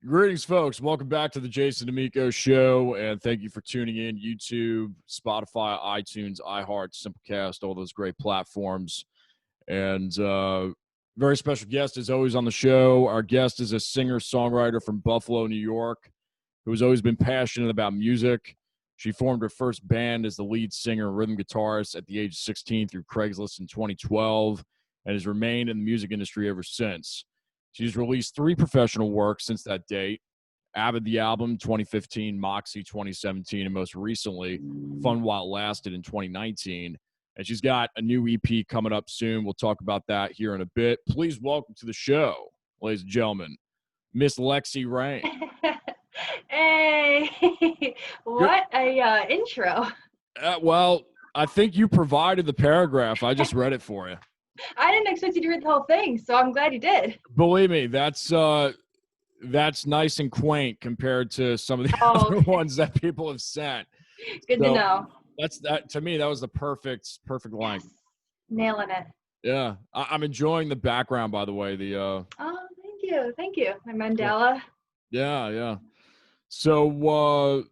Greetings, folks. Welcome back to the Jason Damico Show, and thank you for tuning in. YouTube, Spotify, iTunes, iHeart, Simplecast, all those great platforms. And very special guest is always on the show. Our guest is a singer-songwriter from Buffalo, New York, who has always been passionate about music. She formed her first band as the lead singer and rhythm guitarist at the age of 16 through Craigslist in 2012, and has remained in the music industry ever since. She's released 3 professional works since that date: Avid the Album 2015, Moxie 2017, and most recently, Fun While It Lasted in 2019. And she's got a new EP coming up soon. We'll talk about that here in a bit. Please welcome to the show, ladies and gentlemen, Miss Lexxi Raine. Hey, Good. what a intro. Well, I think you provided the paragraph. I just read it for you. I didn't expect you to read the whole thing, so I'm glad you did. Believe me, that's nice and quaint compared to some of the Oh, other ones that people have sent. good to So know. that to me, that was the perfect length. Yes, nailing it. Yeah, I'm enjoying the background, by the way. The Oh, thank you. My cool. mandala. Yeah. So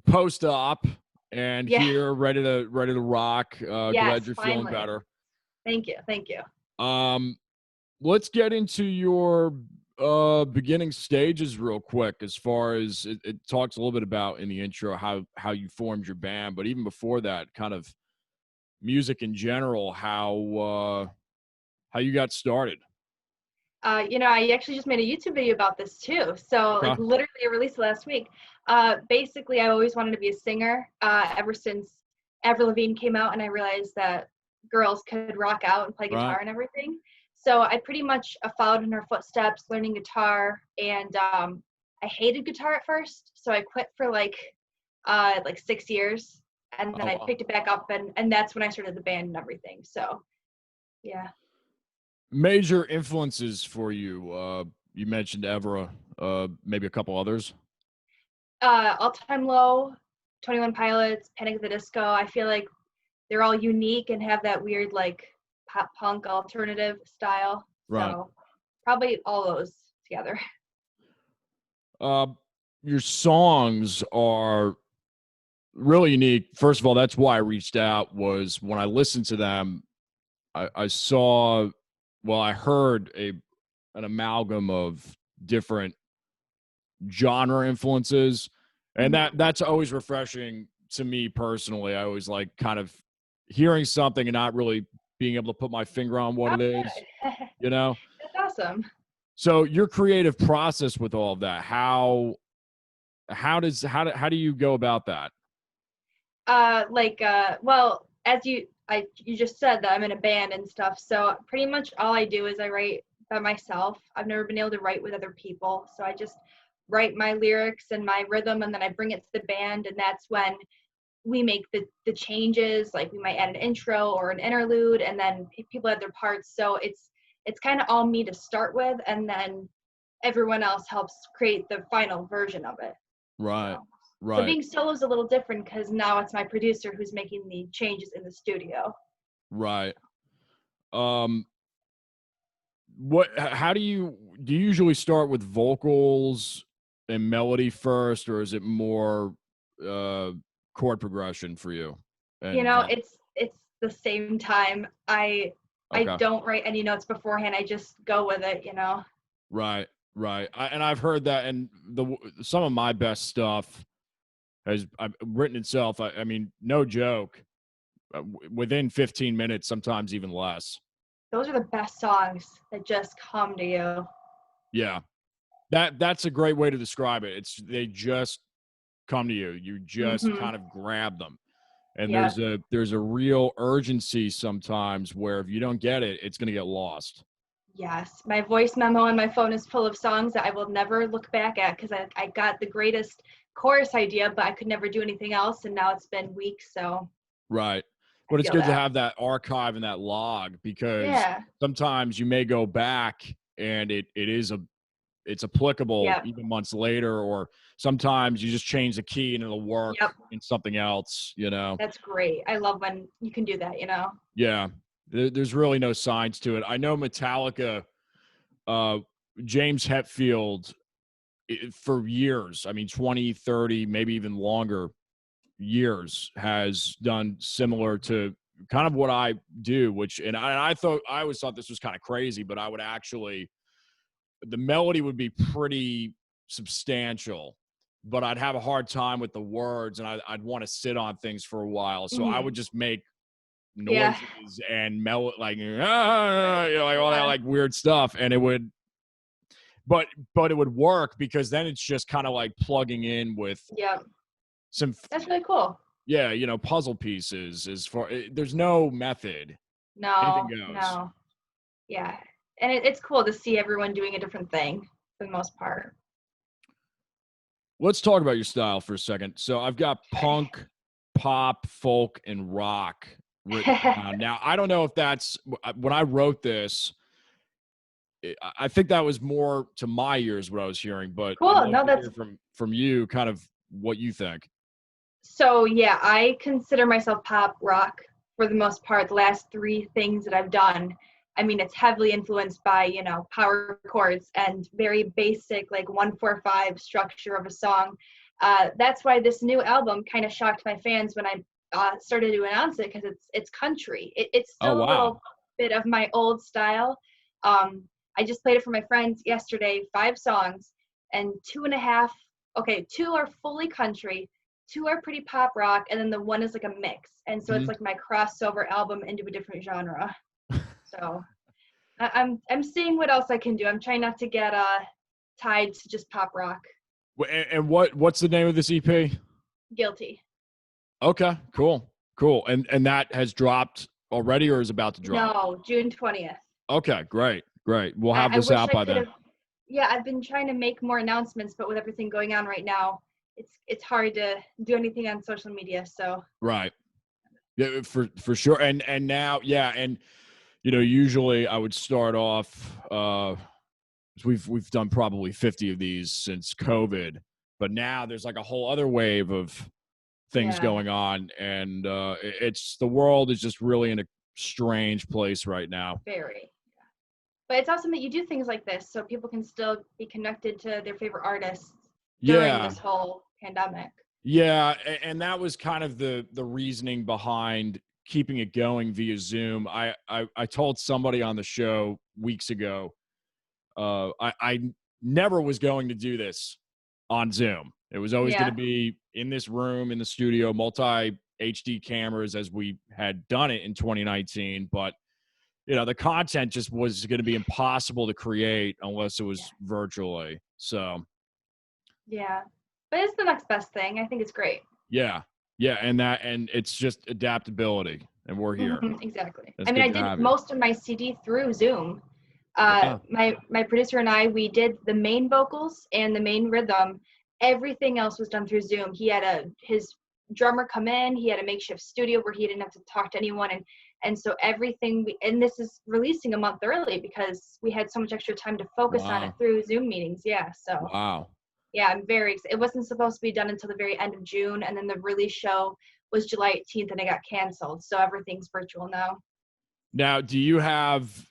post-op and Yeah, here, ready to rock. Glad yes, you're feeling finally. better. Thank you. Um, let's get into your beginning stages real quick. As far as it talks a little bit about in the intro how you formed your band, but even before that, kind of music in general, how you got started. I actually just made a YouTube video about this too. So, Okay. like, literally, I released it last week. Basically, I always wanted to be a singer ever since Avril Lavigne came out, and I realized that girls could rock out and play Right. guitar and everything. So I pretty much followed in her footsteps, learning guitar, and I hated guitar at first, so I quit for like 6 years, and then Oh, I wow. picked it back up, and that's when I started the band and everything. So, yeah. Major influences for you. You mentioned Evra, maybe a couple others. All Time Low, 21 Pilots, Panic at the Disco. I feel like they're all unique and have that weird like pop punk alternative style. Right. So probably all those together. Uh, your songs are really unique. First of all, that's why I reached out. Was when I listened to them, I saw, well, I heard an amalgam of different genre influences, and Mm-hmm. that's always refreshing to me personally. I always like kind of hearing something and not really being able to put my finger on what Oh, it is, good. you know. That's awesome. So your creative process with all of that, how do you go about that? Well, as you just said that I'm in a band and stuff. So pretty much all I do is I write by myself. I've never been able to write with other people. So I just write my lyrics and my rhythm, and then I bring it to the band, and that's when we make the changes. Like, we might add an intro or an interlude, and then people add their parts. So it's kind of all me to start with, and then everyone else helps create the final version of it. Right, So right, being solo is a little different because now it's my producer who's making the changes in the studio. right. Um, how do you usually start with vocals and melody first, or is it more uh chord progression for you You and know, drum? it's the same time. I Okay. don't write any notes beforehand. I just go with it. Right, right. And I've heard that, and some of my best stuff has I've written itself. I mean, no joke, within 15 minutes, sometimes even less. Those are the best songs that just come to you. Yeah, that's a great way to describe it. It's they just come to you. You just Mhm. kind of grab them. And Yeah. there's a real urgency sometimes where if you don't get it, it's going to get lost. Yes. My voice memo on my phone is full of songs that I will never look back at because I got the greatest chorus idea, but I could never do anything else. And now it's been weeks, so Right. I But it's feel good to that. have that archive and that log, because Yeah. sometimes you may go back and it's applicable Yep. even months later, or sometimes you just change the key and it'll work Yep. in something else. That's great. I love when you can do that. Yeah. There's really no science to it. I know Metallica James Hetfield, for years, I mean, 20, 30, maybe even longer years, has done similar to kind of what I do, which, and I always thought this was kind of crazy, but I would actually, the melody would be pretty substantial, but I'd have a hard time with the words, and I'd want to sit on things for a while. So I would just make Yeah. noises and like, like all that Yeah. like weird stuff, and it would, but it would work because then it's just kind of like plugging in with Yeah. some, That's really cool. yeah, puzzle pieces. As far, there's no method, anything No, goes. no. Yeah. And it's cool to see everyone doing a different thing for the most part. Let's talk about your style for a second. So I've got punk, pop, folk, and rock written down. Now, I don't know if that's, when I wrote this, I think that was more to my ears what I was hearing, but I'd Cool. love No, to that's hear from you kind of what you think. so yeah, I consider myself pop rock for the most part. The last three things that I've done, I mean, it's heavily influenced by, power chords and very basic, like 1-4-5 structure of a song. That's why this new album kind of shocked my fans when I started to announce it, because it's country. It's Oh, still a wow. little bit of my old style. Um, I just played it for my friends yesterday, 5 songs, and 2.5, okay, 2 are fully country, 2 are pretty pop rock, and then the one is like a mix. And so it's Mhm. like my crossover album into a different genre. So I'm seeing what else I can do. I'm trying not to get tied to just pop rock. And what's the name of this EP? Guilty. Okay, cool. And that has dropped already or is about to drop? No, June 20th. Okay, great. We'll have I this wish out I by could then. have. Yeah, I've been trying to make more announcements, but with everything going on right now, it's hard to do anything on social media. So Right. Yeah, for sure. And now, yeah, and usually I would start off, we've done probably 50 of these since COVID, but now there's like a whole other wave of things yeah, going on, and it's, the world is just really in a strange place right now. very. But it's awesome that you do things like this so people can still be connected to their favorite artists during Yeah. this whole pandemic. Yeah, and that was kind of the reasoning behind keeping it going via Zoom. I told somebody on the show weeks ago, I never was going to do this on Zoom. It was always going to Yeah. be in this room in the studio, multi HD cameras as we had done it in 2019. But the content just was going to be impossible to create unless it was virtually. So Yeah. But it's the next best thing. I think it's great. yeah, and it's just adaptability, and we're here. Exactly. It's I mean, I good to did have you. most of my CD through Zoom. Wow. My producer and I, we did the main vocals and the main rhythm. Everything else was done through Zoom. He had his drummer come in. He had a makeshift studio where he didn't have to talk to anyone, and so everything. And this is releasing a month early because we had so much extra time to focus on it Wow. through Zoom meetings. Yeah. So Wow. yeah, I'm very excited. It wasn't supposed to be done until the very end of June, and then the release show was July 18th, and it got canceled. So everything's virtual now. Now, do you have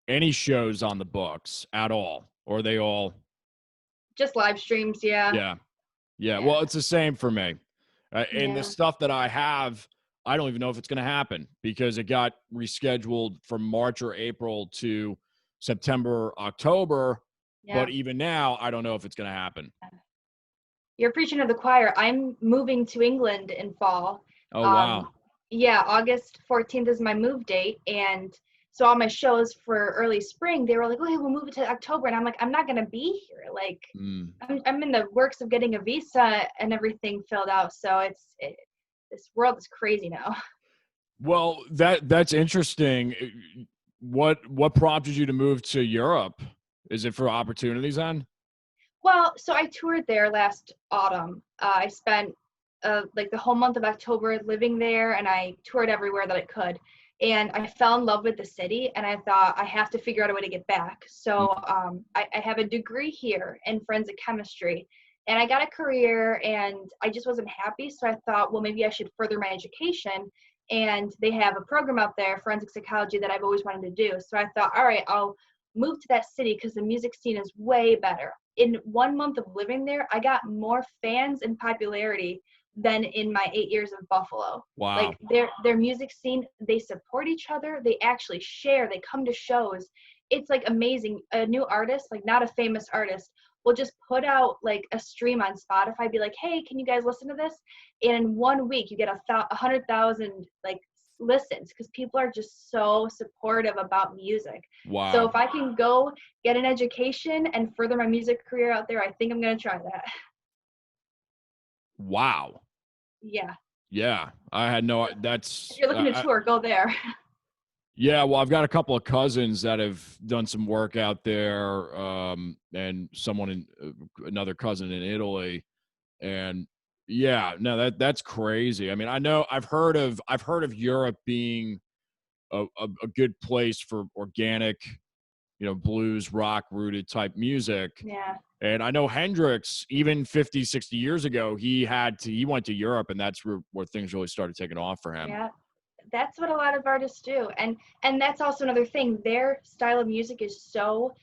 any shows on the books at all, or are they all? Just live streams. Yeah. Yeah. Yeah. Yeah. Well, it's the same for me. And the Yeah. stuff that I have, I don't even know if it's going to happen because it got rescheduled from March or April to September, October. Yeah. But even now, I don't know if it's going to happen. You're preaching to the choir. I'm moving to England in fall. Oh, Um, wow. yeah, August 14th is my move date. And so all my shows for early spring, they were like, okay, we'll move it to October. And I'm like, I'm not going to be here. Like, Mm. I'm in the works of getting a visa and everything filled out. So this world is crazy now. Well, that's interesting. What prompted you to move to Europe? Is it for opportunities then? Well, so I toured there last autumn. I spent like the whole month of October living there, and I toured everywhere that I could. And I fell in love with the city, and I thought I have to figure out a way to get back. So Mm. I have a degree here in forensic chemistry, and I got a career, and I just wasn't happy. So I thought, well, maybe I should further my education. And they have a program out there, forensic psychology, that I've always wanted to do. So I thought, all right, I'll move to that city because the music scene is way better. In 1 month of living there, I got more fans and popularity than in my 8 years of Buffalo. Wow. Like their music scene, they support each other. They actually share. They come to shows. It's like amazing. A new artist, like not a famous artist, will just put out like a stream on Spotify, be like, hey, can you guys listen to this? And in 1 week, you get 100,000 like listens because people are just so supportive about music. Wow. So if I can go get an education and further my music career out there, I think I'm going to try that. Wow. Yeah. Yeah. I had no, that's, If you're looking to tour, go there. yeah. Well, I've got a couple of cousins that have done some work out there, and another cousin in Italy. And yeah, no, that's crazy. I mean, I know I've heard of Europe being a good place for organic, blues, rock rooted type music. Yeah. And I know Hendrix, even 50, 60 years ago, he went to Europe, and that's where things really started taking off for him. Yeah. That's what a lot of artists do. And that's also another thing. Their style of music is so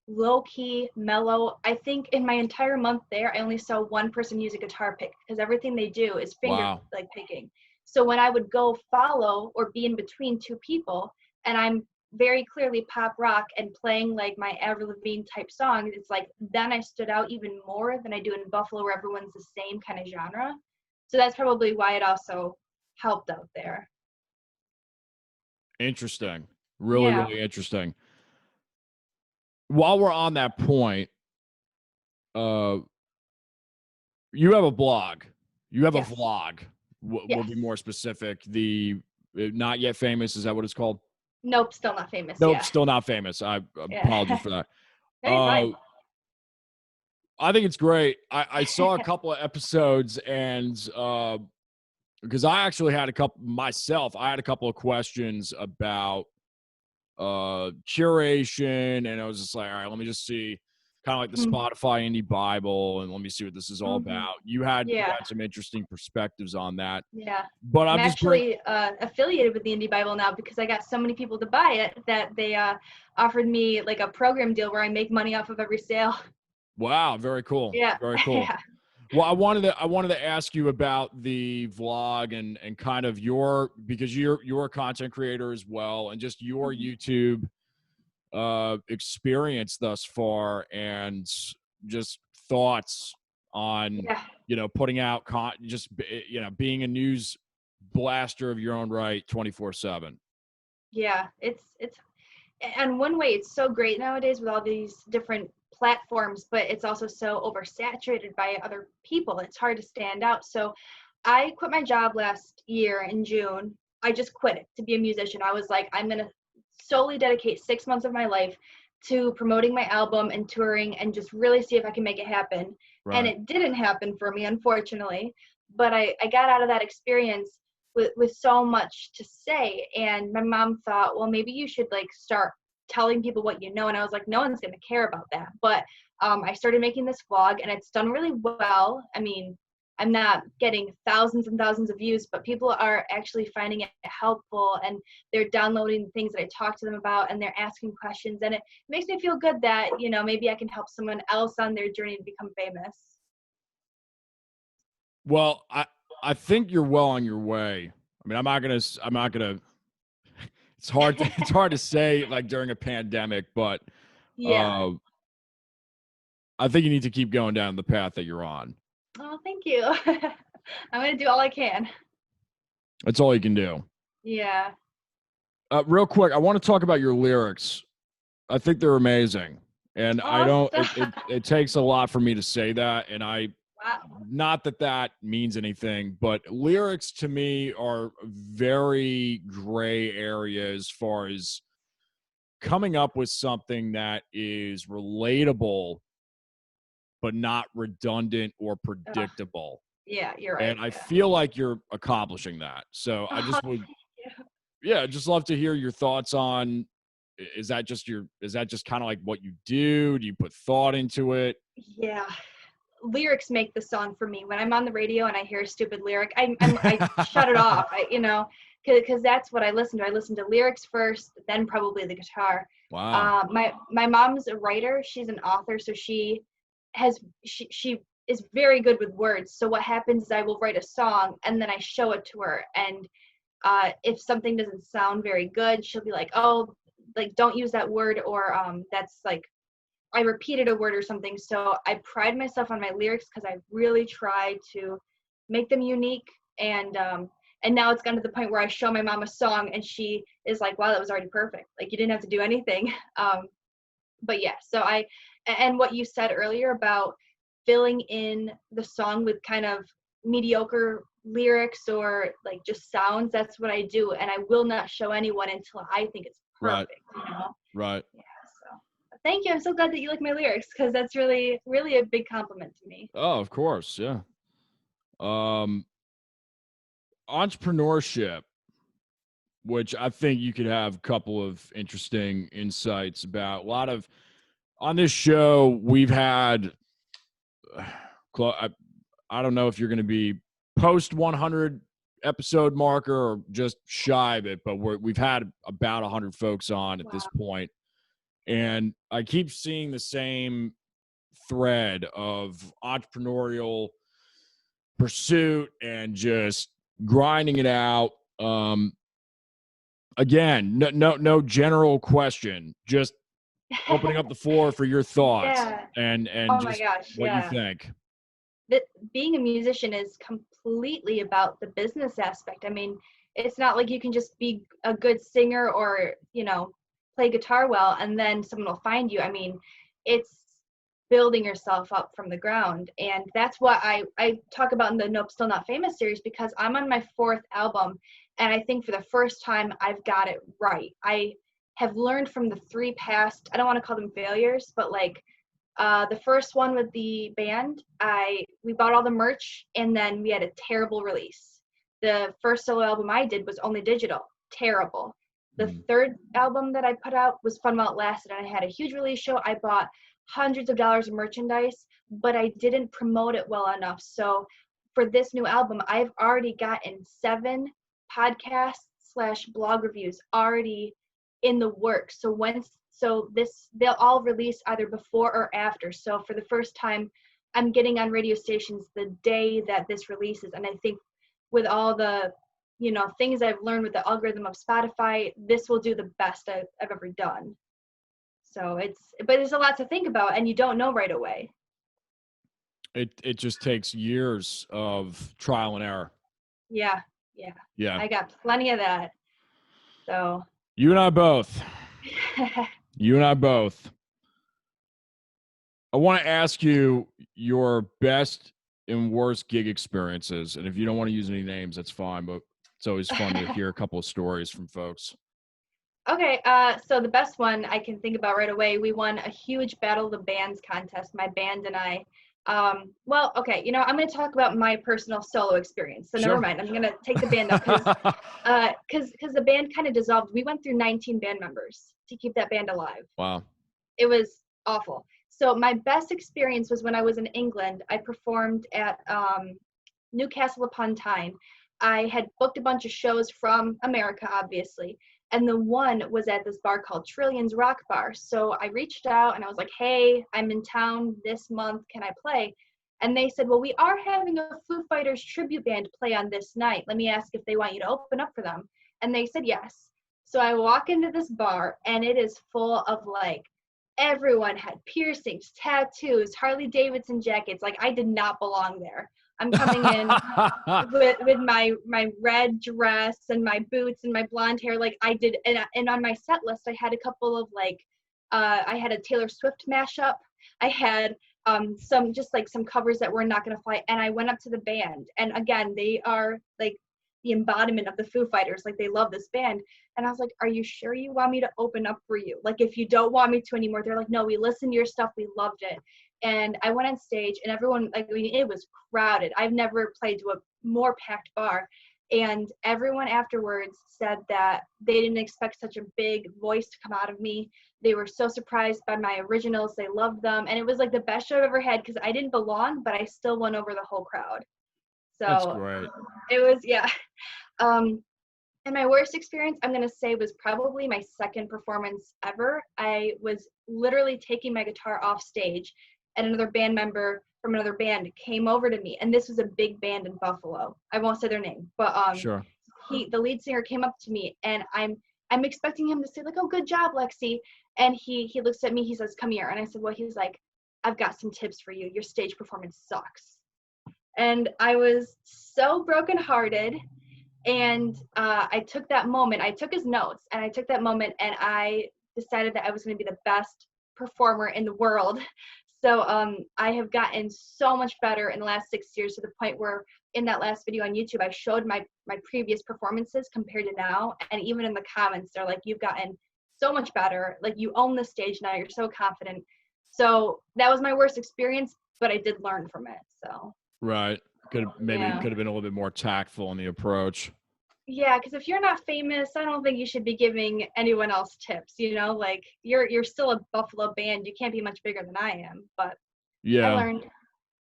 low key, mellow. I think in my entire month there, I only saw one person use a guitar pick because everything they do is finger like picking. So when I would go follow or be in between two people, and I'm very clearly pop rock and playing like my Avril Lavigne type songs, it's like then I stood out even more than I do in Buffalo where everyone's the same kind of genre. So that's probably why it also helped out there. Interesting. Really interesting. While we're on that point, you have a blog. You have a vlog. We'll be more specific. The Not Yet Famous, is that what it's called? Nope, still not famous. Nope, still not famous. I apologize for that. Fine. I think it's great. I saw a couple of episodes, and because I actually had a couple of questions about curation, and I was just like, all right, let me just see, kind of like the Spotify Indie Bible, and let me see what this is all about. You had some interesting perspectives on that. Yeah, but I'm actually affiliated with the Indie Bible now because I got so many people to buy it that they offered me like a program deal where I make money off of every sale. Wow, very cool. Yeah, very cool. Yeah. Well, I wanted to ask you about the vlog and kind of because you're a content creator as well, and just your YouTube experience thus far, and just thoughts on putting out being a news blaster of your own right 24/7. Yeah, it's and one way it's so great nowadays with all these different platforms, but it's also so oversaturated by other people. It's hard to stand out. So I quit my job last year in June. I just quit it to be a musician. I was like, I'm going to solely dedicate 6 months of my life to promoting my album and touring and just really see if I can make it happen. Right. And it didn't happen for me, unfortunately. But I got out of that experience with so much to say. And my mom thought, well, maybe you should like start telling people what you know. And I was like, no one's going to care about that. But I started making this vlog, and it's done really well. I mean, I'm not getting thousands and thousands of views, but people are actually finding it helpful, and they're downloading things that I talk to them about, and they're asking questions. And it makes me feel good that, maybe I can help someone else on their journey to become famous. Well, I think you're well on your way. I mean, I'm not gonna it's hard to say like during a pandemic, but I think you need to keep going down the path that you're on. Oh, thank you. I'm going to do all I can. That's all you can do. Yeah. Real quick, I want to talk about your lyrics. I think they're amazing. And it takes a lot for me to say that. And not that means anything, but lyrics to me are very gray area as far as coming up with something that is relatable, but not redundant or predictable. Yeah, you're right. And I feel like you're accomplishing that. So I just would, just love to hear your thoughts on, is that just kind of like what you do? Do you put thought into it? Yeah. Lyrics make the song for me. When I'm on the radio and I hear a stupid lyric, I shut it off. because that's what I listen to. I listen to lyrics first, then probably the guitar. Wow. My mom's a writer. She's an author, so she is very good with words. So what happens is I will write a song and then I show it to her, and if something doesn't sound very good, she'll be like, oh, like don't use that word, or that's like I repeated a word or something. So I pride myself on my lyrics because I really try to make them unique. And now it's gotten to the point where I show my mom a song and she is like, wow, that was already perfect. Like you didn't have to do anything. But yeah, and what you said earlier about filling in the song with kind of mediocre lyrics or like just sounds, that's what I do. And I will not show anyone until I think it's Right. perfect, you know? Right. Yeah, so thank you. I'm so glad that you like my lyrics because that's really, really a big compliment to me. Oh, of course. Yeah. Entrepreneurship, which I think you could have a couple of interesting insights about. A lot of on this show, we've had, I don't know if you're going to be post 100 episode marker or just shy of it, but we've had about 100 folks on at this point. And I keep seeing the same thread of entrepreneurial pursuit and just grinding it out. Again, no general question, just opening up the floor for your thoughts Yeah. and Oh my just gosh. what you Yeah. think. That being a musician is completely about the business aspect. I mean, it's not like you can just be a good singer or, you know, play guitar well and then someone will find you. I mean, it's building yourself up from the ground. And that's what I talk about in the Nope Still Not Famous series, because I'm on my 4th album. And I think for the first time, I've got it right. I have learned from the 3 past, I don't want to call them failures, but like the first one with the band, we bought all the merch and then we had a terrible release. The first solo album I did was only digital, terrible. The 3rd album that I put out was Fun While It Lasted, and I had a huge release show. I bought hundreds of dollars of merchandise, but I didn't promote it well enough. So for this new album, I've already gotten 7 podcast/blog reviews already in the works. So they'll all release either before or after. So for the first time, I'm getting on radio stations the day that this releases. And I think with all the, you know, things I've learned with the algorithm of Spotify, this will do the best I've ever done. So but there's a lot to think about and you don't know right away. It just takes years of trial and error. Yeah. I got plenty of that. So you and I both. You and I both. I want to ask you your best and worst gig experiences. And if you don't want to use any names, that's fine, but it's always fun to hear a couple of stories from folks. Okay, so the best one I can think about right away, we won a huge Battle of the Bands contest, my band and I. Well, okay, you know, I'm going to talk about my personal solo experience. So never mind, I'm going to take the band up because the band kind of dissolved. We went through 19 band members to keep that band alive. Wow. It was awful. So my best experience was when I was in England. I performed at Newcastle upon Tyne. I had booked a bunch of shows from America, obviously. And the one was at this bar called Trillions Rock Bar. So I reached out and I was like, hey, I'm in town this month. Can I play? And they said, well, we are having a Foo Fighters tribute band play on this night. Let me ask if they want you to open up for them. And they said yes. So I walk into this bar and it is full of like, everyone had piercings, tattoos, Harley Davidson jackets. Like I did not belong there. I'm coming in with my red dress and my boots and my blonde hair like I did. And on my set list, I had a couple of like, I had a Taylor Swift mashup. I had some covers that were not going to fly. And I went up to the band. And again, they are like the embodiment of the Foo Fighters. Like they love this band. And I was like, are you sure you want me to open up for you? Like if you don't want me to anymore, they're like, no, we listened to your stuff. We loved it. And I went on stage and everyone, like, I mean, it was crowded. I've never played to a more packed bar. And everyone afterwards said that they didn't expect such a big voice to come out of me. They were so surprised by my originals. They loved them. And it was like the best show I've ever had because I didn't belong, but I still won over the whole crowd. So that's great. It was, yeah. And my worst experience, I'm going to say, was probably my second performance ever. I was literally taking my guitar off stage, and another band member from another band came over to me. And this was a big band in Buffalo. I won't say their name, but Sure. the lead singer came up to me, and I'm expecting him to say like, "Oh, good job, Lexi." And he looks at me, he says, "Come here." And I said, "Well," he's like, "I've got some tips for you. Your stage performance sucks." And I was so brokenhearted. And I took that moment, I took his notes, and I took that moment, and I decided that I was going to be the best performer in the world. So I have gotten so much better in the last 6 years, to the point where in that last video on YouTube, I showed my previous performances compared to now. And even in the comments, they're like, "You've gotten so much better. Like, you own the stage now. You're so confident." So that was my worst experience, but I did learn from it. So Right. Could have yeah. been a little bit more tactful in the approach. Yeah, because if you're not famous, I don't think you should be giving anyone else tips, you know? Like, you're still a Buffalo band. You can't be much bigger than I am, but I Yeah. learned.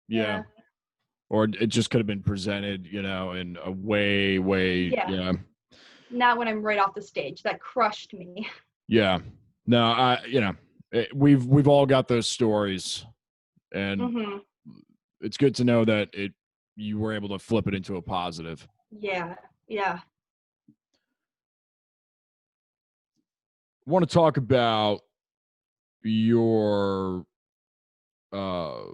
Yeah. Yeah. Or it just could have been presented, in a way, Yeah. Not when I'm right off the stage. That crushed me. yeah. No, we've all got those stories, and Mhm. it's good to know that you were able to flip it into a positive. Yeah. Yeah. I want to talk about your uh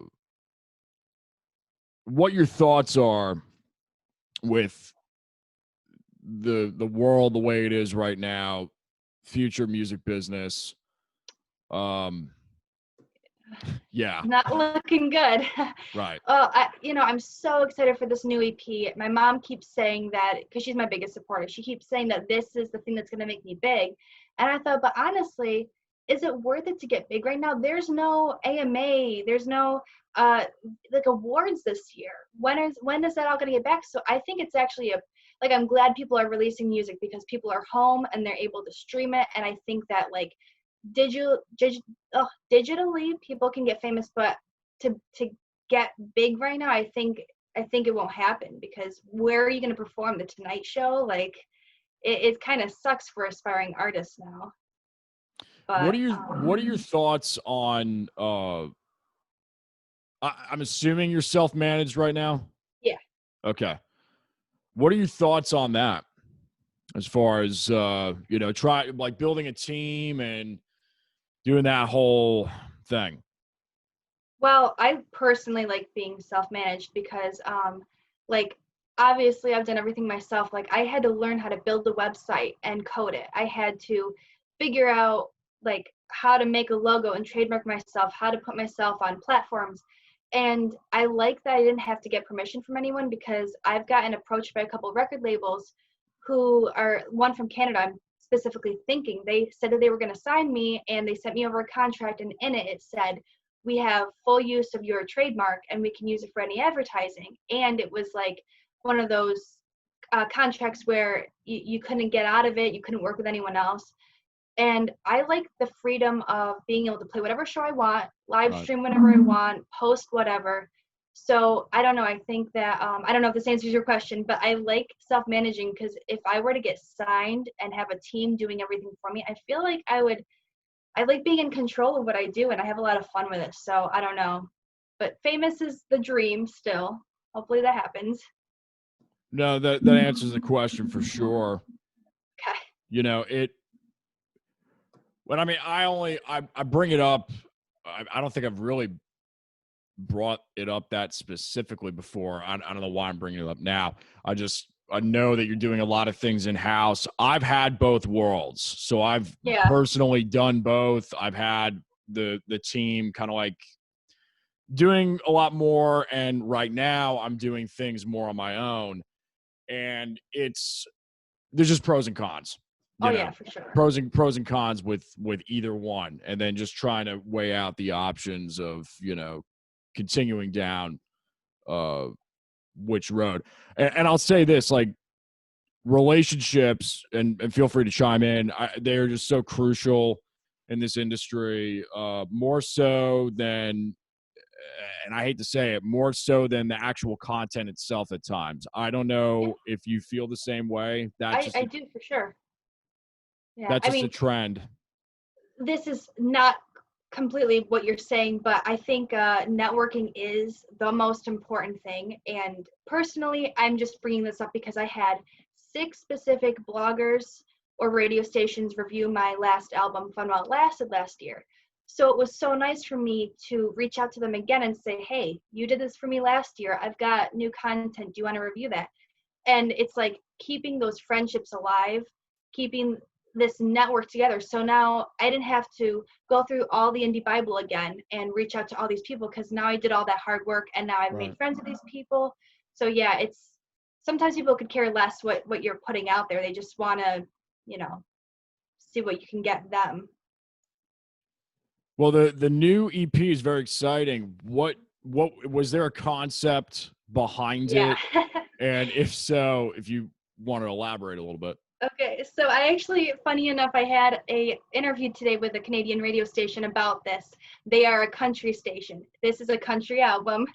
what your thoughts are with the world the way it is right now, future music business. Um yeah, Not looking good. right. I'm so excited for this new EP. My mom keeps saying that, because she's my biggest supporter. She keeps saying that this is the thing that's going to make me big. And I thought, but honestly, is it worth it to get big right now? There's no AMA. There's no like awards this year. When is that all going to get back? So I think it's actually I'm glad people are releasing music, because people are home and they're able to stream it. And I think that like digital, digitally people can get famous, but to get big right now, I think it won't happen, because where are you going to perform? The Tonight Show? Like, it kind of sucks for aspiring artists now. What are But your thoughts on I'm assuming you're self-managed right now? yeah. Okay. What are your thoughts on that? As far as try like building a team and doing that whole thing. Well, I personally like being self-managed, because like obviously I've done everything myself. Like, I had to learn how to build the website and code it. I had to figure out like how to make a logo and trademark myself, how to put myself on platforms. And I like that I didn't have to get permission from anyone, because I've gotten approached by a couple of record labels who are, one from Canada, I'm specifically thinking. They said that they were going to sign me, and they sent me over a contract, and in it said, "We have full use of your trademark, and we can use it for any advertising." And it was like one of those contracts where you couldn't get out of it, you couldn't work with anyone else. And I like the freedom of being able to play whatever show I want, live Right. stream whenever I want, post whatever. So I don't know. I think that I don't know if this answers your question, but I like self-managing, because if I were to get signed and have a team doing everything for me, I feel like I like being in control of what I do, and I have a lot of fun with it. So I don't know. But famous is the dream still. Hopefully that happens. No, that answers the question for sure. Okay. It but I mean I bring it up. I don't think I've really brought it up that specifically before. I don't know why I'm bringing it up now. I know that you're doing a lot of things in house. I've had both worlds, so I've Yeah. personally done both. I've had the team kind of like doing a lot more, and right now I'm doing things more on my own. And there's just pros and cons. Oh yeah, for sure. Pros and cons with either one, and then just trying to weigh out the options of continuing down which road. And I'll say this, like, relationships, and feel free to chime in, they're just so crucial in this industry, more so than and I hate to say it, more so than the actual content itself at times. I don't Yeah, know if you feel the same way. I do for sure. Yeah, That's I just a mean, trend. this is not completely what you're saying, but I think networking is the most important thing. And personally, I'm just bringing this up because I had 6 specific bloggers or radio stations review my last album, Fun While It Lasted, last year. So it was so nice for me to reach out to them again and say, hey, you did this for me last year. I've got new content. Do you want to review that? And it's like keeping those friendships alive, keeping this network together. So now I didn't have to go through all the indie Bible again and reach out to all these people, because now I did all that hard work and now I've made Right. friends with these people. So yeah, it's sometimes people could care less what you're putting out there. They just want to, you know, see what you can get them. Well, the new EP is very exciting. What was there a concept behind Yeah. it? And if so, if you want to elaborate a little bit. Okay, so I actually, funny enough, I had a interview today with a Canadian radio station about this. They are a country station. This is a country album.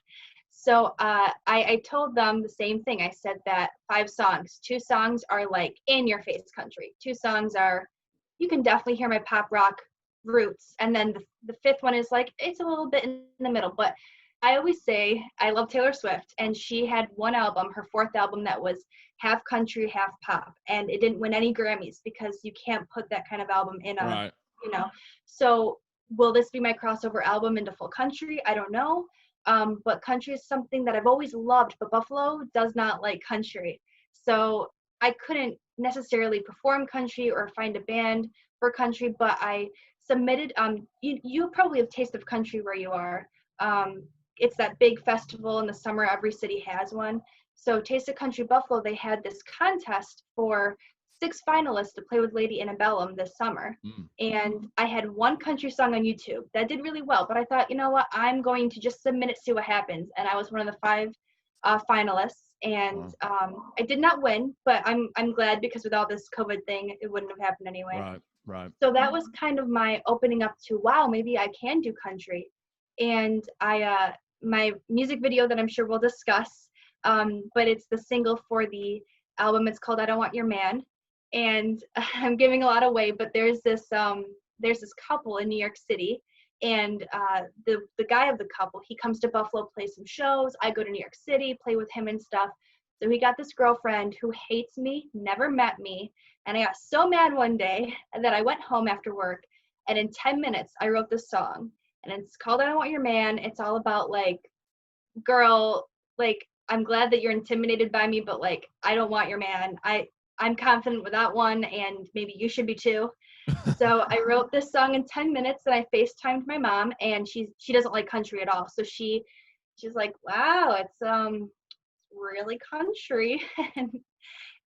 So I told them the same thing. I said that 5 songs, 2 songs are like in your face country. 2 songs are, you can definitely hear my pop rock roots. And then the fifth one is like, it's a little bit in the middle. But I always say I love Taylor Swift, and she had one album, her 4th album, that was half country, half pop, and it didn't win any Grammys because you can't put that kind of album in a, Right. you know. So will this be my crossover album into full country? I don't know. But country is something that I've always loved, but Buffalo does not like country. So I couldn't necessarily perform country or find a band for country, but I submitted, you probably have Taste of Country where you are. It's that big festival in the summer, every city has one. So Taste of Country Buffalo, they had this contest for 6 finalists to play with Lady Antebellum this summer. Mm. And I had one country song on YouTube that did really well, but I thought, you know what, I'm going to just submit it, see what happens. And I was one of the 5 finalists, and Wow. I did not win, but I'm glad, because with all this COVID thing, it wouldn't have happened anyway. Right. Right. So that was kind of my opening up to, wow, maybe I can do country. And my music video that I'm sure we'll discuss, but it's the single for the album. It's called I Don't Want Your Man. And I'm giving a lot away, but there's this couple in New York City, and the guy of the couple, he comes to Buffalo, play some shows. I go to New York City, play with him and stuff. So he got this girlfriend who hates me, never met me, and I got so mad one day that I went home after work, and in 10 minutes I wrote this song, and it's called I Don't Want Your Man. It's all about like, girl, like, I'm glad that you're intimidated by me, but like, I don't want your man. I'm confident with that one, and maybe you should be too. So I wrote this song in 10 minutes, and I FaceTimed my mom, and she doesn't like country at all. So she's like, wow, it's really country.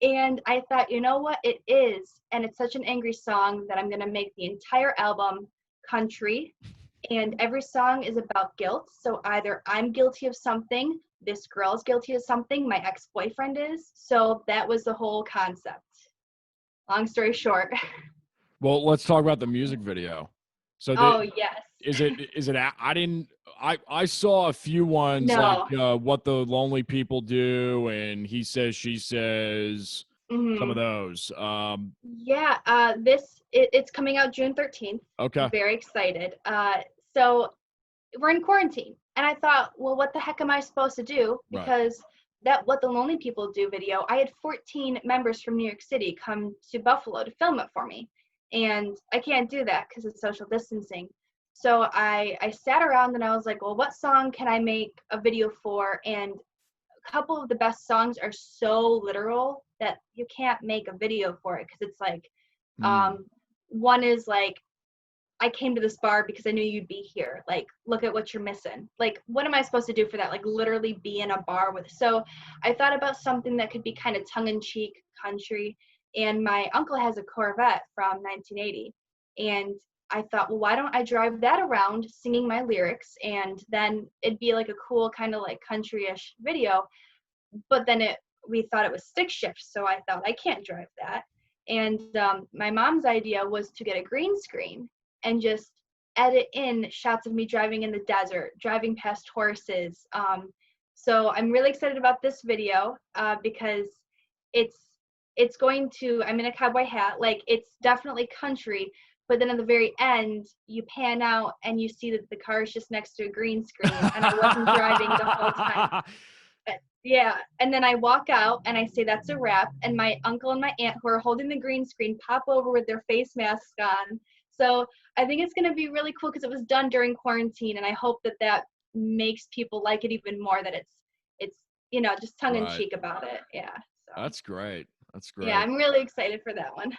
And I thought, you know what, it is. And it's such an angry song that I'm gonna make the entire album country. And every song is about guilt. So either I'm guilty of something, this girl's guilty of something, my ex-boyfriend is. So that was the whole concept. Long story short. Well, let's talk about the music video. So Oh, yes. I didn't I saw a few ones like No. What the Lonely People Do and He Says She Says, some of Hmm. those. Yeah, it's coming out June 13th. Okay. Very excited. So we're in quarantine, and I thought, well, what the heck am I supposed to do? Right. Because that What the Lonely People Do video, I had 14 members from New York City come to Buffalo to film it for me, and I can't do that because it's social distancing. So I sat around and I was like, well, what song can I make a video for? And a couple of the best songs are so literal that you can't make a video for it, because it's like, Mm. um, one is like, I came to this bar because I knew you'd be here. Like, look at what you're missing. Like, what am I supposed to do for that? Like, literally be in a bar with. So I thought about something that could be kind of tongue-in-cheek country. And my uncle has a Corvette from 1980. And I thought, well, why don't I drive that around singing my lyrics? And then it'd be like a cool kind of like country-ish video. But then we thought it was stick shift. So I thought, I can't drive that. And my mom's idea was to get a green screen and just edit in shots of me driving in the desert, driving past horses. So I'm really excited about this video because it's going to, I'm in a cowboy hat, like it's definitely country, but then at the very end you pan out and you see that the car is just next to a green screen and I wasn't driving the whole time. Yeah, and then I walk out and I say that's a wrap, and my uncle and my aunt who are holding the green screen pop over with their face masks on. So I think it's going to be really cool because it was done during quarantine, and I hope that that makes people like it even more, that it's just tongue in cheek about it. Yeah. So That's great. That's great. yeah, I'm really excited for that one.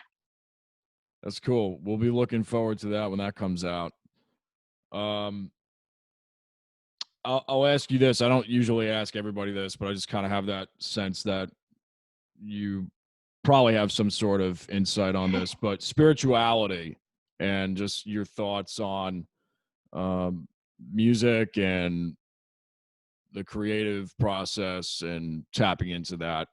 That's cool. We'll be looking forward to that when that comes out. I'll ask you this. I don't usually ask everybody this, but I just kind of have that sense that you probably have some sort of insight on this. But spirituality and just your thoughts on music and the creative process and tapping into that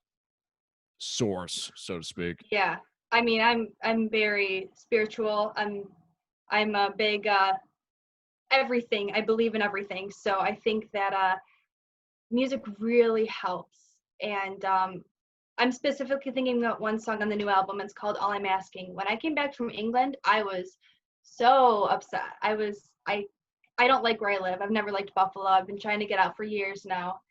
source, so to speak. Yeah, I mean, I'm very spiritual. I'm a big everything. I believe in everything. So I think that music really helps. And I'm specifically thinking about one song on the new album. It's called All I'm Asking. When I came back from England, I was so upset. I don't like where I live. I've never liked Buffalo. I've been trying to get out for years now.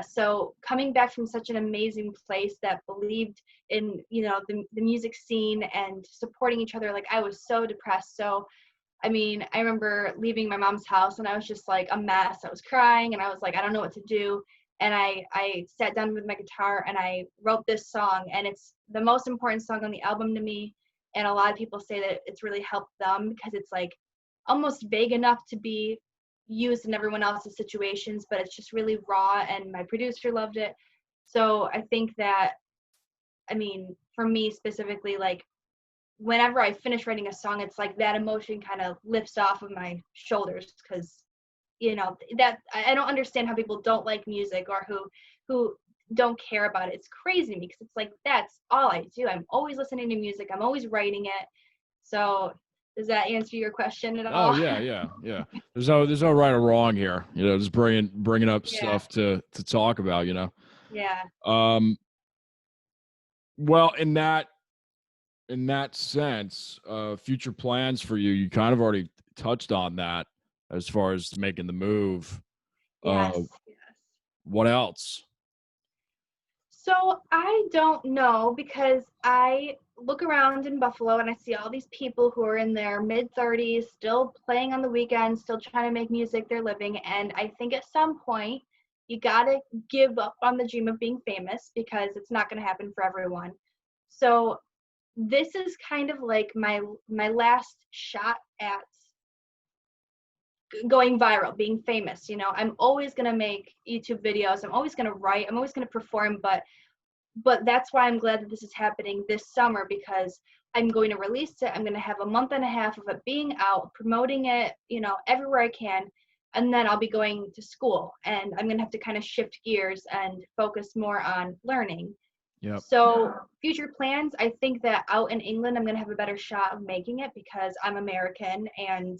So coming back from such an amazing place that believed in, the music scene and supporting each other, like I was so depressed. So I mean, I remember leaving my mom's house and I was just like a mess. I was crying and I was like, I don't know what to do. And I sat down with my guitar and I wrote this song, and it's the most important song on the album to me. And a lot of people say that it's really helped them because it's like almost vague enough to be used in everyone else's situations, but it's just really raw, and my producer loved it. So I think that, I mean, for me specifically, like whenever I finish writing a song, it's like that emotion kind of lifts off of my shoulders, because that I don't understand how people don't like music or who don't care about it. It's crazy to me because it's like that's all I do. I'm always listening to music. I'm always writing it. So does that answer your question at all? Oh yeah. There's no right or wrong here. Just bringing up stuff to talk about. Yeah. Well, in that sense, future plans for you kind of already touched on that as far as making the move. Yes. What else? So I don't know, because I look around in Buffalo and I see all these people who are in their mid-30s still playing on the weekends, still trying to make music their living. And I think at some point you got to give up on the dream of being famous, because it's not going to happen for everyone. So this is kind of like my last shot at going viral, being famous. I'm always going to make YouTube videos. I'm always going to write. I'm always going to perform, but that's why I'm glad that this is happening this summer, because I'm going to release it. I'm going to have a month and a half of it being out, promoting it, everywhere I can. And then I'll be going to school, and I'm going to have to kind of shift gears and focus more on learning. Yep. So future plans, I think that out in England, I'm going to have a better shot of making it because I'm American, and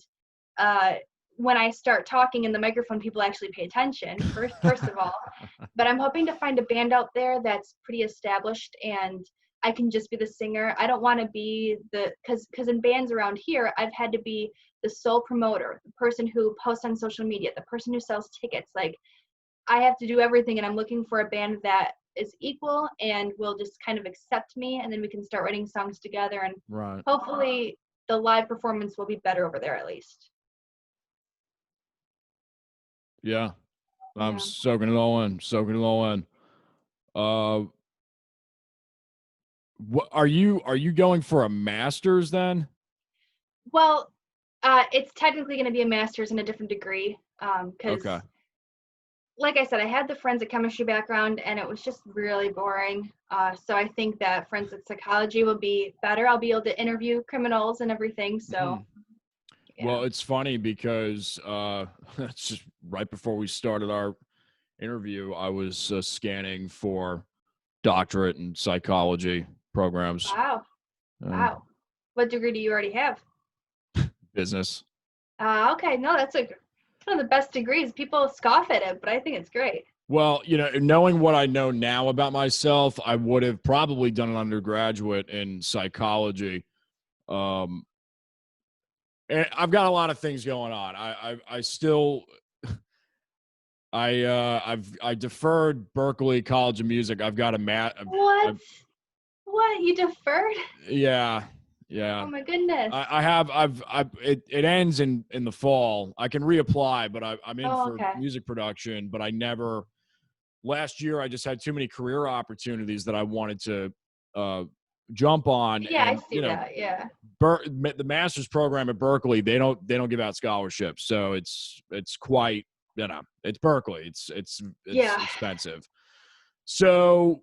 when I start talking in the microphone, people actually pay attention, first of all. But I'm hoping to find a band out there that's pretty established and I can just be the singer. I don't want to be because in bands around here, I've had to be the sole promoter, the person who posts on social media, the person who sells tickets. Like, I have to do everything, and I'm looking for a band that is equal and will just kind of accept me, and then we can start writing songs together, and hopefully the live performance will be better over there at least. Yeah. I'm soaking it all in. What are you going for a master's then? Well, it's technically going to be a master's in a different degree, because like I said, I had the forensic chemistry background and it was just really boring. So I think that forensic psychology will be better. I'll be able to interview criminals and everything. So Well, it's funny because it's just right before we started our interview, I was scanning for doctorate in psychology programs. Wow. What degree do you already have? Business. Okay, no, that's it's one of the best degrees. People scoff at it, but I think it's great. Well, knowing what I know now about myself, I would have probably done an undergraduate in psychology. Um, and I've got a lot of things going on. I still I deferred Berkeley College of Music. I've got a What? What? You deferred? yeah, yeah. Oh my goodness. It ends in the fall. I can reapply, but I'm in Oh, for okay. music production. But I never. Last year, I just had too many career opportunities that I wanted to jump on, Yeah, I and see that. Yeah. the master's program at Berkeley, they don't give out scholarships, so it's quite, it's Berkeley, it's Yeah. expensive. So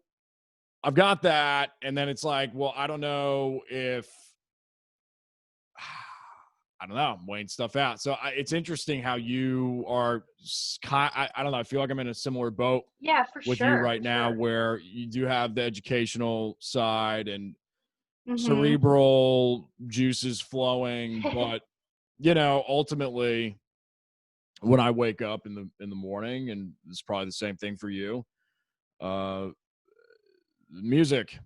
I've got that, and then it's like, well, I don't know if I don't know. I'm weighing stuff out. So it's interesting how you are. I don't know. I feel like I'm in a similar boat Yeah, for with you sure. right For now, sure. where you do have the educational side and Mhm. cerebral juices flowing, but ultimately, when I wake up in the morning, and it's probably the same thing for you, uh, music.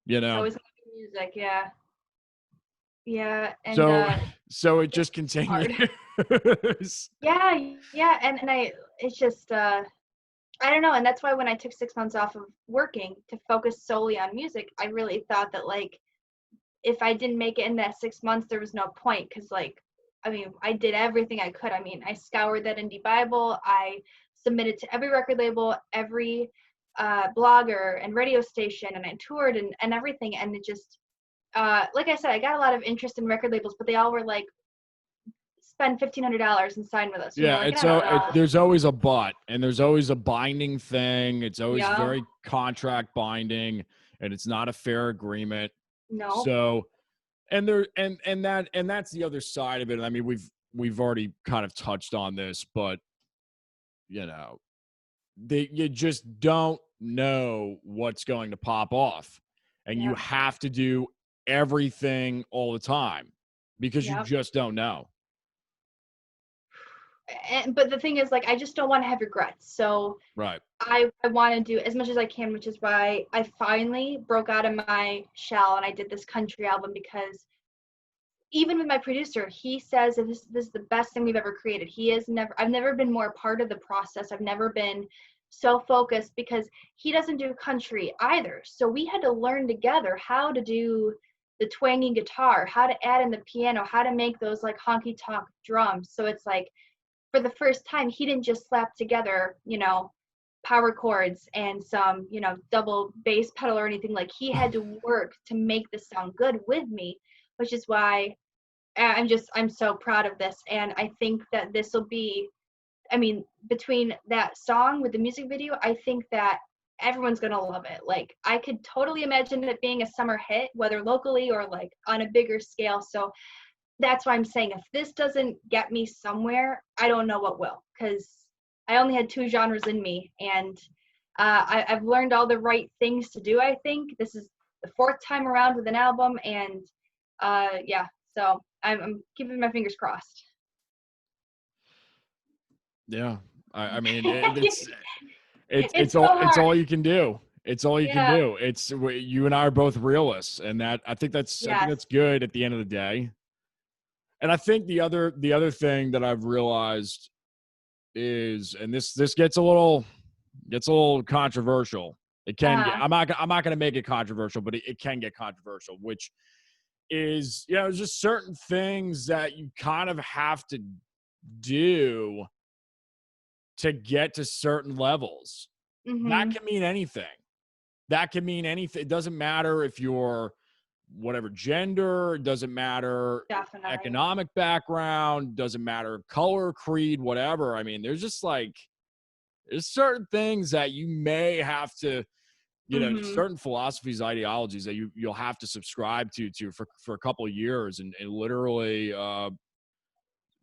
You It's know, always gonna be music. Yeah. Yeah, and so so it it's just continues. hard. Yeah, yeah, and it's just I don't know, and that's why when I took 6 months off of working to focus solely on music, I really thought that like if I didn't make it in that 6 months, there was no point because like I mean, I did everything I could. I mean, I scoured that indie Bible. I submitted to every record label, every blogger and radio station, and I toured and everything. And it just like I said, I got a lot of interest in record labels, but they all were like, spend $1,500 and sign with us. You know, Yeah, like, I don't know. there's always a but, and there's always a binding thing. It's always Yeah. very contract binding, and it's not a fair agreement. No. So, and that's the other side of it. I mean, we've already kind of touched on this, but you know, you just don't know what's going to pop off, and you Yep. have to do everything all the time because you Yep. just don't know. And but the thing is, like, I just don't want to have regrets. So Right. I want to do as much as I can, which is why I finally broke out of my shell and I did this country album because even with my producer, he says that this is the best thing we've ever created. I've never been more a part of the process. I've never been so focused because he doesn't do country either. So we had to learn together how to do the twangy guitar, how to add in the piano, how to make those like honky tonk drums. So it's like for the first time, he didn't just slap together, power chords and some, double bass pedal or anything. Like he had to work to make this sound good with me, which is why I'm so proud of this. And I think that this will be, I mean, between that song with the music video, I think that everyone's going to love it. Like I could totally imagine it being a summer hit, whether locally or like on a bigger scale. So that's why I'm saying if this doesn't get me somewhere, I don't know what will, because I only had two genres in me, and I've learned all the right things to do. I think this is the fourth time around with an album, and yeah, so I'm keeping my fingers crossed. Yeah. I mean, it's It's so all hard. you can do. It's all you can Yeah. do. You and I are both realists, and that I think Yes. that's good at the end of the day. And I think the other thing that I've realized is, and this gets a little controversial. It can get. Uh, I'm not going to make it controversial, but it can get controversial, which is, just certain things that you kind of have to do to get to certain levels. That mhm. can mean anything. That can mean anything. It doesn't matter if you're whatever gender, it doesn't matter Definitely. economic background, doesn't matter color, creed, whatever. I mean, there's certain things that you may have to, Mhm. certain philosophies, ideologies that you'll have to subscribe to for a couple of years, and literally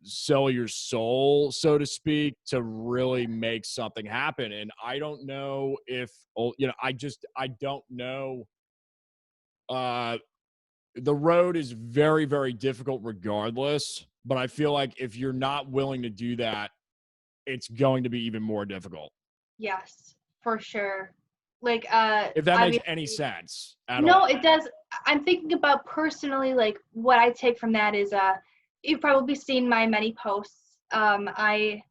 sell your soul, so to speak, to really make something happen. And I don't know if, I don't know. Uh, the road is very, very difficult regardless. But I feel like if you're not willing to do that, it's going to be even more difficult. Yes, for sure. Like, If that makes obviously, any sense at no, all. it does. I'm thinking about personally, like what I take from that is, you've probably seen my many posts. I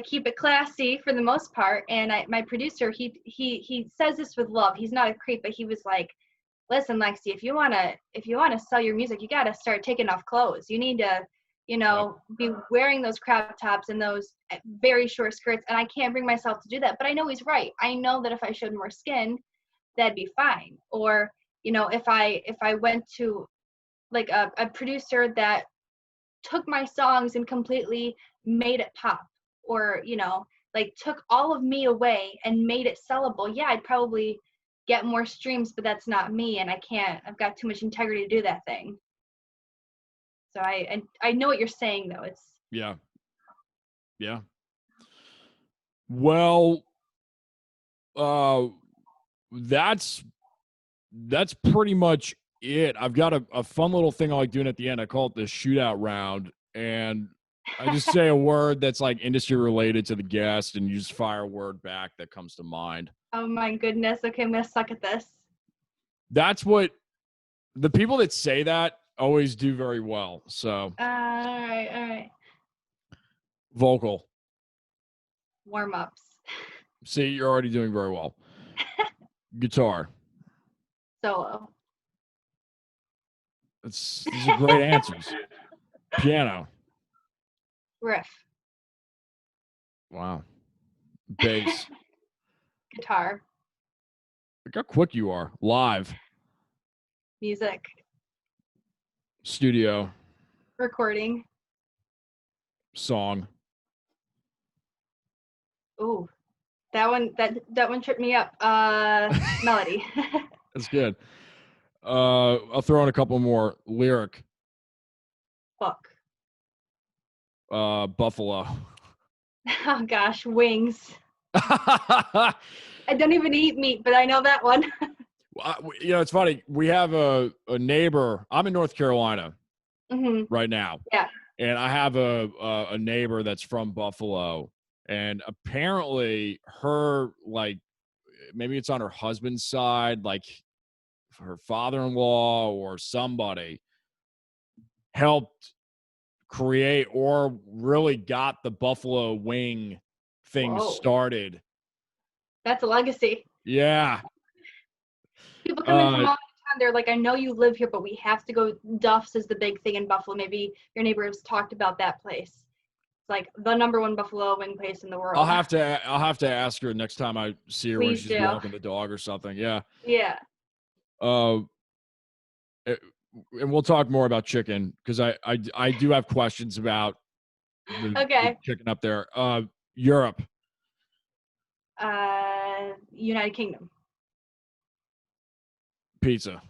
keep it classy for the most part, and my producer, he says this with love. He's not a creep, but he was like, listen, Lexi, if you wanna sell your music, you gotta start taking off clothes. You need to, Yep. be wearing those crop tops and those very short skirts. And I can't bring myself to do that. But I know he's right. I know that if I showed more skin, that'd be fine. Or, if I went to like a producer that took my songs and completely made it pop, or, like took all of me away and made it sellable, yeah, I'd probably get more streams, but that's not me, and I've got too much integrity to do that thing. So I know what you're saying, though. It's Yeah. Yeah. Well, uh, that's pretty much it. I've got a fun little thing I like doing at the end. I call it the shootout round, and I just say a word that's like industry related to the guest, and you just fire a word back that comes to mind. oh my goodness. Okay, I'm gonna suck at this. That's what the people that say that always do very well. So All right. vocal. Warm-ups. See, you're already doing very well. Guitar. Solo. These are great answers. Piano. Riff. Wow. Bass. Guitar. Look how quick you are. Live. Music. Studio. Recording. Song. Ooh, that one tripped me up. Melody. That's good. I'll throw in a couple more. Lyric. Book. Buffalo. Oh gosh, wings. I don't even eat meat, but I know that one. It's funny. We have a neighbor. I'm in North Carolina right now. Yeah. And I have a neighbor that's from Buffalo. And apparently her, like, maybe it's on her husband's side, like her father-in-law or somebody helped create or really got the buffalo wing thing Whoa. started. That's a legacy. Yeah. People come in from all the time. They're like, I know you live here, but we have to go. Duff's is the big thing in Buffalo. Maybe your neighbors talked about that place. It's like the number one buffalo wing place in the world. I'll have to ask her next time I see her when she's walking the dog or something. Yeah. Yeah. And we'll talk more about chicken because I do have questions about the chicken up there. Europe. United Kingdom. Pizza.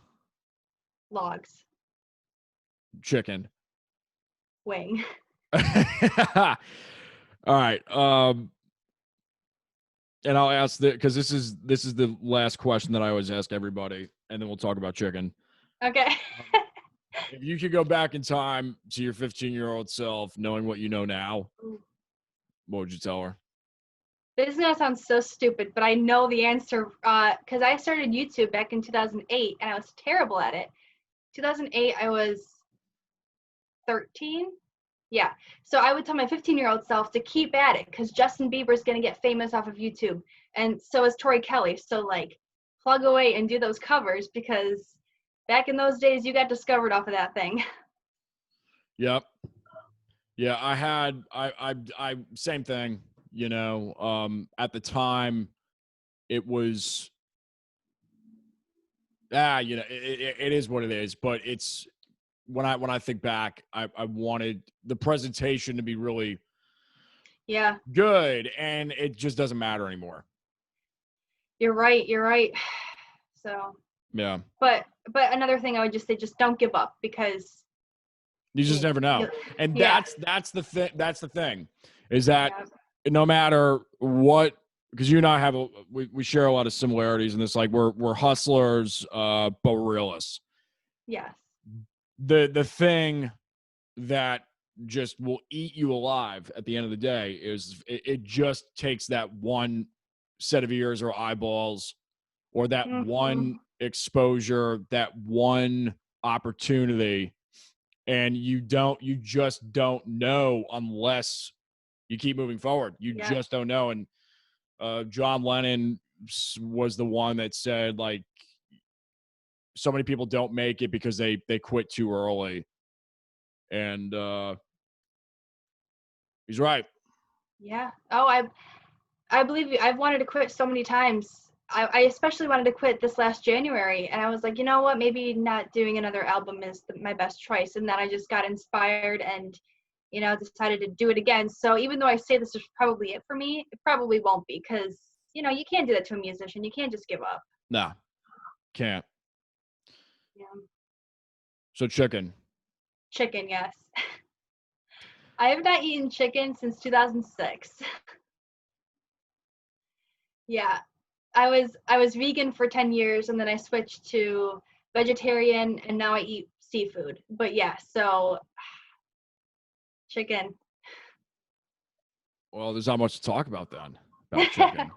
Logs. Chicken. Wing. All right. And I'll ask because this is the last question that I always ask everybody, and then we'll talk about chicken. Okay. If you could go back in time to your 15-year-old self, knowing what you know now, what would you tell her? This is gonna sound so stupid, but I know the answer because I started YouTube back in 2008, and I was terrible at it. 2008, I was 13. Yeah. So I would tell my 15-year-old self to keep at it because Justin Bieber's going to get famous off of YouTube. And so is Tori Kelly. So, like, plug away and do those covers because back in those days, you got discovered off of that thing. Yep. Yeah, I same thing, at the time it was, it is what it is, but it's, when I think back, I wanted the presentation to be really good, and it just doesn't matter anymore. You're right. So yeah. But another thing I would just say, just don't give up because you just never know. And that's the thing. That's the thing is that no matter what, because you and I have we share a lot of similarities in this. Like we're hustlers, but we're realists. Yes. The thing that just will eat you alive at the end of the day is it just takes that one set of ears or eyeballs or that one exposure, that one opportunity, and you just don't know unless you keep moving forward. You just don't know. And John Lennon was the one that said, like, so many people don't make it because they quit too early. And he's right. Yeah. Oh, I believe you. I've wanted to quit so many times. I especially wanted to quit this last January, and I was like, you know what? Maybe not doing another album is my best choice. And then I just got inspired and, decided to do it again. So even though I say this is probably it for me, it probably won't be, because, you can't do that to a musician. You can't just give up. No, can't. Yeah. So chicken. Chicken, yes. I have not eaten chicken since 2006. Yeah. I was vegan for 10 years, and then I switched to vegetarian, and now I eat seafood. But yeah, so chicken. Well, there's not much to talk about then about chicken.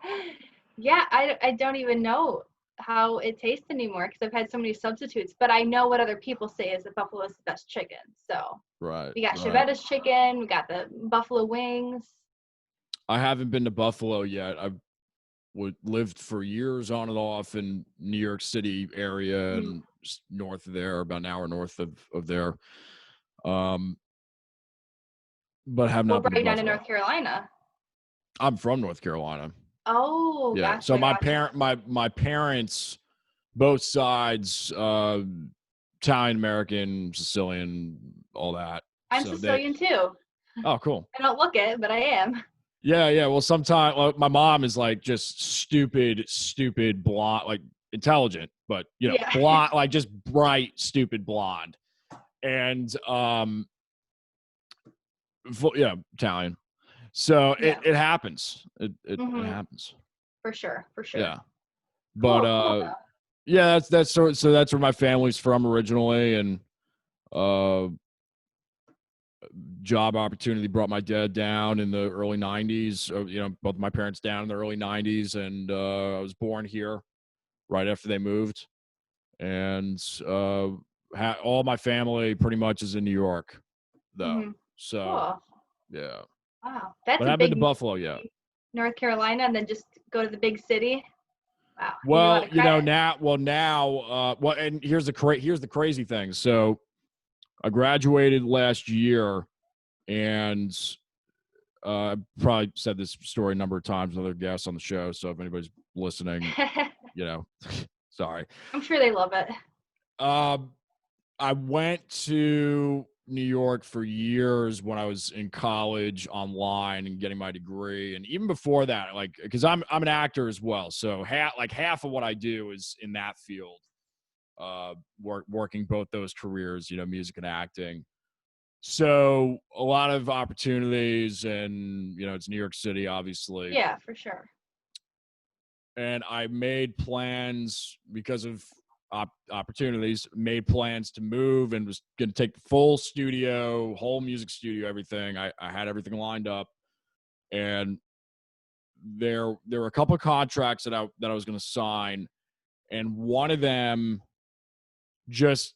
Yeah, I don't even know how it tastes anymore because I've had so many substitutes, but I know what other people say is that buffalo is the best chicken. So Right. we got Chevette's chicken, we got the buffalo wings. I haven't been to Buffalo yet. I've lived for years on and off in New York City area and just north of there, about an hour north of there. But have not been to Right down Buffalo. in North Carolina. I'm from North Carolina. Oh, yeah. Gotcha, So my gotcha. my parents, both sides, Italian, American, Sicilian, all that. I'm Sicilian too. Oh, cool. I don't look it, but I am. Yeah. Well, sometimes my mom is like just stupid blonde, like intelligent, but blonde, like just bright, stupid blonde. And Italian. So it happens. It happens. For sure. Yeah. Cool, But yeah, that's so that's where my family's from originally, and job opportunity brought my dad down in the early 90s. Both my parents down in the early 90s, and I was born here right after they moved, and all my family pretty much is in New York, though. So cool. Yeah. Wow, that's but I haven't been to Buffalo yet. North Carolina, and then just go to the big city. Wow. Well, and here's the crazy thing. So I graduated last year, and I probably said this story a number of times with other guests on the show. So if anybody's listening, sorry. I'm sure they love it. I went to New York for years when I was in college online and getting my degree. And even before that, like, because I'm an actor as well. So half of what I do is in that field, working both those careers, music and acting. So a lot of opportunities, and, it's New York City, obviously. Yeah, for sure. And I made plans because of opportunities, made plans to move, and was going to take the full studio, whole music studio, everything. I had everything lined up, and there were a couple of contracts that I was going to sign, and one of them, just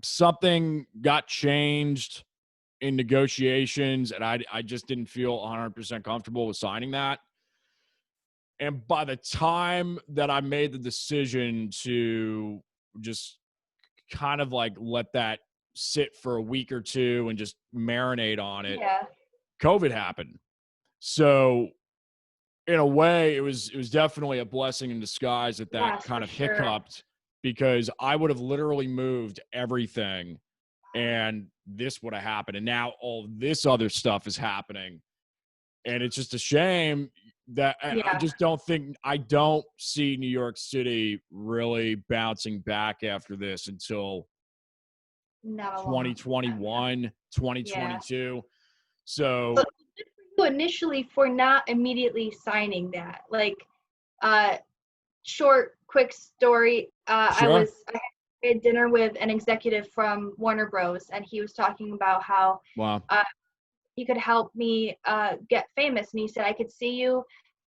something got changed in negotiations, and I just didn't feel 100% comfortable with signing that. And by the time that I made the decision to just kind of like let that sit for a week or two and just marinate on it, COVID happened. So in a way, it was definitely a blessing in disguise that kind of hiccuped, because I would have literally moved everything and this would have happened. And now all this other stuff is happening. And it's just a shame that I don't see New York City really bouncing back after this until 2021, 2022. Yeah. So initially for not immediately signing that, like, short, quick story. Sure. I I had dinner with an executive from Warner Bros. And he was talking about how Wow. he could help me get famous. And he said, I could see you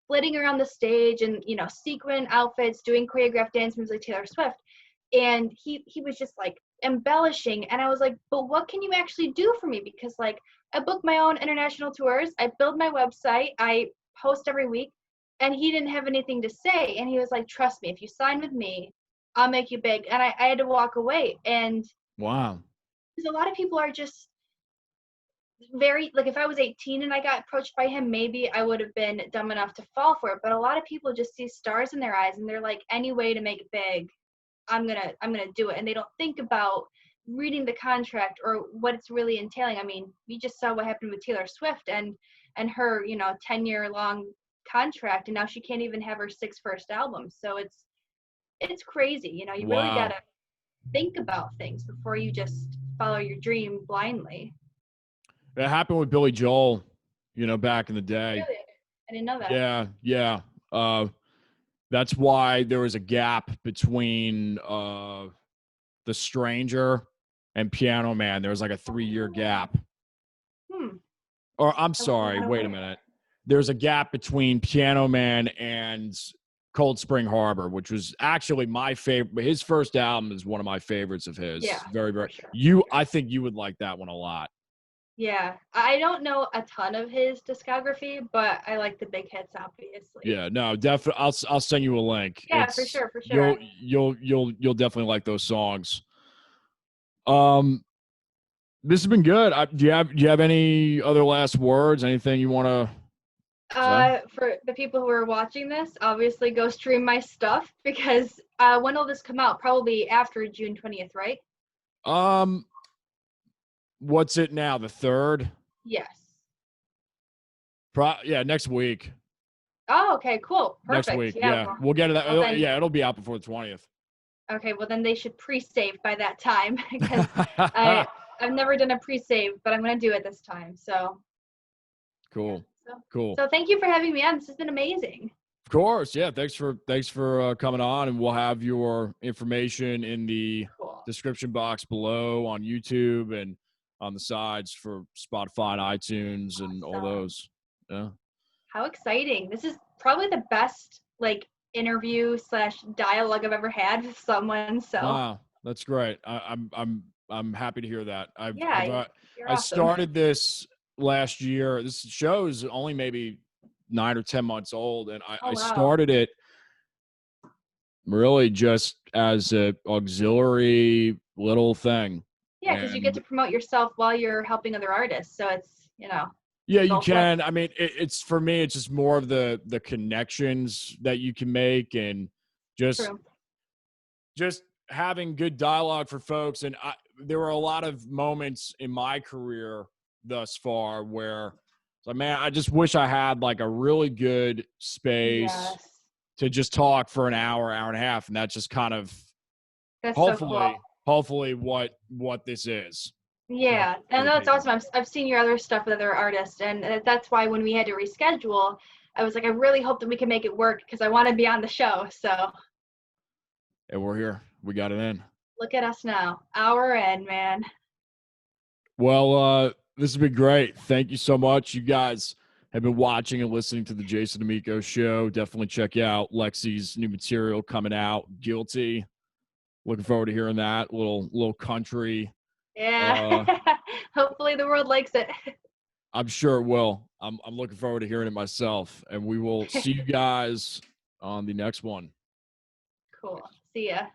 flitting around the stage and, you know, sequin outfits, doing choreographed dance moves like Taylor Swift. And he was just like embellishing. And I was like, but what can you actually do for me? Because like I book my own international tours, I build my website, I post every week. And he didn't have anything to say. And he was like, trust me, if you sign with me, I'll make you big. And I had to walk away. And Wow. because a lot of people are just very, like, if I was 18 and I got approached by him, maybe I would have been dumb enough to fall for it. But a lot of people just see stars in their eyes and they're like, any way to make it big, I'm gonna do it. And they don't think about reading the contract or what it's really entailing. I mean, we just saw what happened with Taylor Swift and her, you know, 10-year long contract, and now she can't even have her 6 first albums. So it's crazy. You know, you really Wow. gotta think about things before you just follow your dream blindly. It happened with Billy Joel, you know, back in the day. Really? I didn't know that. Yeah, yeah. That's why there was a gap between The Stranger and Piano Man. There was like a 3-year gap. Or I'm sorry, wait a minute. There's a gap between Piano Man and Cold Spring Harbor, which was actually my favorite. His first album is one of my favorites of his. Yeah, very, very. sure. I think you would like that one a lot. Yeah, I don't know a ton of his discography, but I like the big hits, obviously. Yeah, no, definitely. I'll send you a link. Yeah, for sure, for sure. You'll definitely like those songs. This has been good. Do you have any other last words? Anything you want to say? For the people who are watching this, obviously go stream my stuff because when will this come out? Probably after June 20th, right? What's it now? The 3rd? Yes. Yeah, next week. Oh, okay, cool. Perfect. Next week. Yeah. Yeah. We'll get it. Yeah, it'll be out before the 20th. Okay, well then they should pre-save by that time because I've never done a pre-save, but I'm gonna do it this time. So cool. Yeah, cool. So thank you for having me on. This has been amazing. Of course. Yeah. Thanks for coming on, and we'll have your information in the description box below on YouTube and on the sides for Spotify and iTunes and all those. Yeah. How exciting. This is probably the best like interview / dialogue I've ever had with someone. So wow, that's great. I'm happy to hear that. You're I awesome. started this last year. This show is only maybe 9 or 10 months old, and I started it really just as an auxiliary little thing. Yeah, because you get to promote yourself while you're helping other artists. So it's, you know. Yeah, you can. I mean, it's for me, it's just more of the connections that you can make and just having good dialogue for folks. And there were a lot of moments in my career thus far where like, man, I just wish I had like a really good space to just talk for an hour and a half. And that's just kind of hopefully what this is. Yeah, and that's awesome. I've seen your other stuff with other artists, and that's why when we had to reschedule, I was like, I really hope that we can make it work because I want to be on the show. So. And we're here. We got it in. Look at us now. Hour in, man. Well, this has been great. Thank you so much. You guys have been watching and listening to the Jason Damico show. Definitely check out Lexxi's new material coming out, Guilty. Looking forward to hearing that. Little country. Yeah. Hopefully the world likes it. I'm sure it will. I'm looking forward to hearing it myself. And we will see you guys on the next one. Cool. See ya.